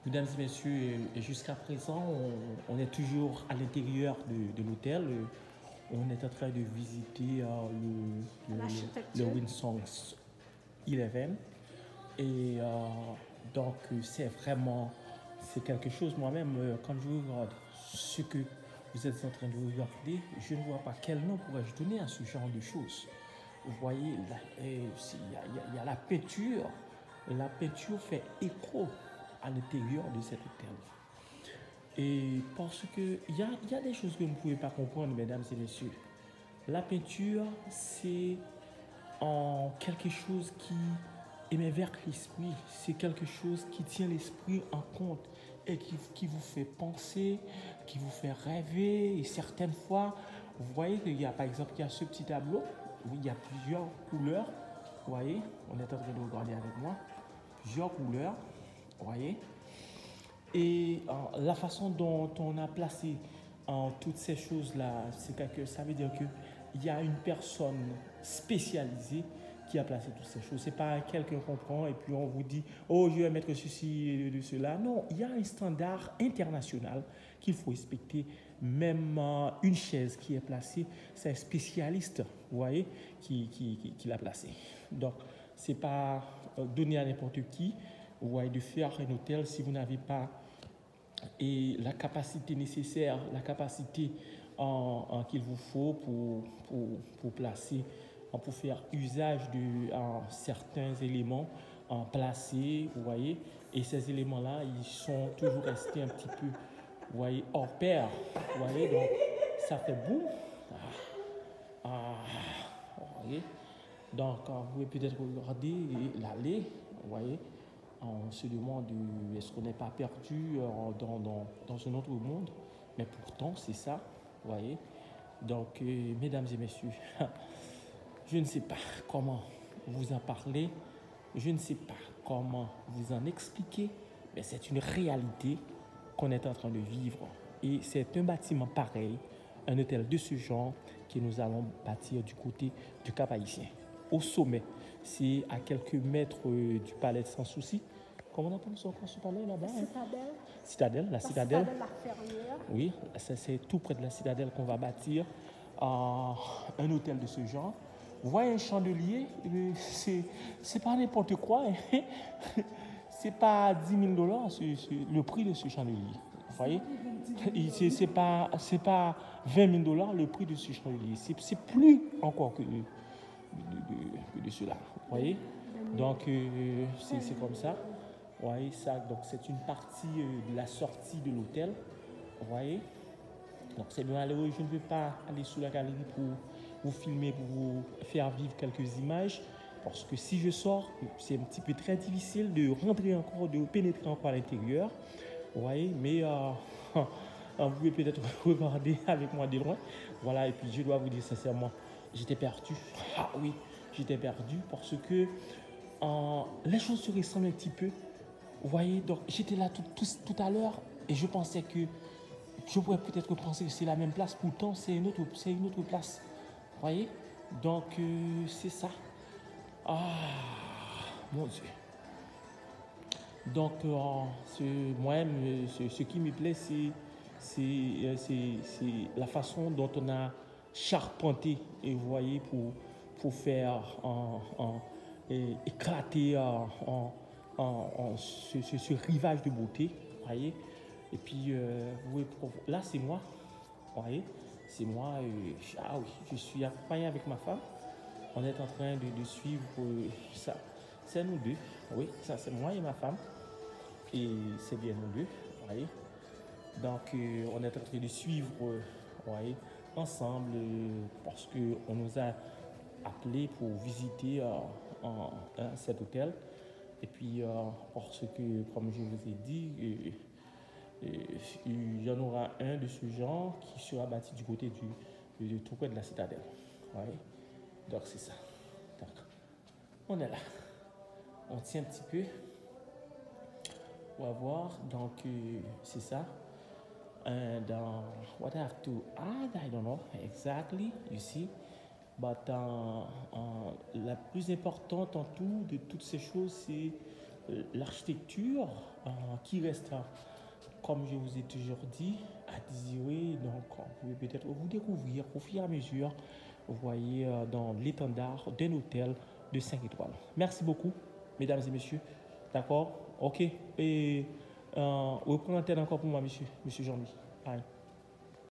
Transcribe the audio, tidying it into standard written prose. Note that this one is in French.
Mesdames et messieurs, jusqu'à présent, on est toujours à l'intérieur de l'hôtel. On est en train de visiter le L'architecture. Windsor 11. Et donc, c'est vraiment, c'est quelque chose, moi-même, quand je regarde ce que vous êtes en train de regarder, je ne vois pas quel nom pourrais-je donner à ce genre de choses. Vous voyez, là, il y a la peinture. La peinture fait écho à l'intérieur de cet hôtel. Et parce que il y a des choses que vous ne pouvez pas comprendre, mesdames et messieurs. La peinture, c'est en quelque chose qui émerveille l'esprit. C'est quelque chose qui tient l'esprit en compte et qui vous fait penser, qui vous fait rêver. Et certaines fois, vous voyez qu'il y a, par exemple, il y a ce petit tableau où il y a plusieurs couleurs. Vous voyez, on est en train de regarder avec moi. Plusieurs couleurs. Vous voyez. Et la façon dont on a placé toutes ces choses-là, ça veut dire qu'il y a une personne spécialisée qui a placé toutes ces choses. Ce n'est pas quelqu'un qu'on prend et puis on vous dit, oh, je vais mettre ceci et de cela. Non, il y a un standard international qu'il faut respecter. Même une chaise qui est placée, c'est un spécialiste, vous voyez, qui l'a placée. Donc, ce n'est pas donné à n'importe qui, vous voyez, de faire un hôtel si vous n'avez pas et la capacité nécessaire, la capacité qu'il vous faut pour placer, pour faire usage de certains éléments placés, vous voyez. Et ces éléments-là, ils sont toujours restés un petit peu, vous voyez, hors pair, vous voyez. Donc, ça fait boum. Vous voyez. Donc, vous pouvez peut-être regarder l'allée, vous voyez. On se demande est-ce qu'on n'est pas perdu dans un autre monde, mais pourtant c'est ça, vous voyez. Donc, mesdames et messieurs, je ne sais pas comment vous en parler, je ne sais pas comment vous en expliquer, mais c'est une réalité qu'on est en train de vivre. Et c'est un bâtiment pareil, un hôtel de ce genre que nous allons bâtir du côté du Cap-Haïtien. Au sommet, c'est à quelques mètres du palais de Sans Souci. Comment on appelle ce palais là-bas? Citadelle. Citadelle, la citadelle. La ferrière. Oui, c'est tout près de la citadelle qu'on va bâtir un hôtel de ce genre. Vous voyez un chandelier, c'est pas n'importe quoi. C'est pas 10 000 dollars le prix de ce chandelier. Vous voyez, c'est pas 20 000 dollars le prix de ce chandelier. C'est plus encore que de cela. Vous voyez, donc c'est comme ça. Vous voyez ça, donc c'est une partie de la sortie de l'hôtel. Vous voyez, donc c'est bien malheureux, je ne veux pas aller sous la galerie pour vous filmer, pour vous faire vivre quelques images. Parce que si je sors, c'est un petit peu très difficile de rentrer encore, de pénétrer encore à l'intérieur. Vous voyez, mais vous pouvez peut-être regarder avec moi de loin. Voilà, et puis je dois vous dire sincèrement, j'étais perdu. Ah oui, j'étais perdu parce que les choses se ressemblent un petit peu. Vous voyez, donc j'étais là tout à l'heure et je pensais que je pourrais peut-être penser que c'est la même place, pourtant c'est une autre place. Vous voyez, donc c'est ça. Ah, mon Dieu. Donc, moi-même, ce qui me plaît, c'est la façon dont on a charpenté, et vous voyez, pour faire éclater ce rivage de beauté, vous voyez. Et puis, là, c'est moi, vous voyez, c'est moi. Ah oui, je suis accompagné avec ma femme. On est en train de suivre ça. C'est nous deux, oui, ça c'est moi et ma femme. Et c'est bien nous deux, vous voyez. Donc, on est en train de suivre, vous voyez, ensemble, parce qu'on nous a appelés pour visiter cet hôtel. Et puis, parce que, comme je vous ai dit, il y en aura un de ce genre qui sera bâti du côté de tout près de la citadelle. Vous voyez. Donc, c'est ça. Donc, on est là. On tient un petit peu. On va voir. Donc, c'est ça. And what I have to add, I don't know exactly, you see. But la plus importante en tout de toutes ces choses, c'est l'architecture qui reste, comme je vous ai toujours dit, à désirer. Donc, vous pouvez peut-être vous découvrir au fur et à mesure, vous voyez, dans l'étendard d'un hôtel de 5 étoiles. Merci beaucoup, mesdames et messieurs. D'accord? Ok. Et reprenez l'antenne encore pour moi, monsieur Jean-Louis. Allez.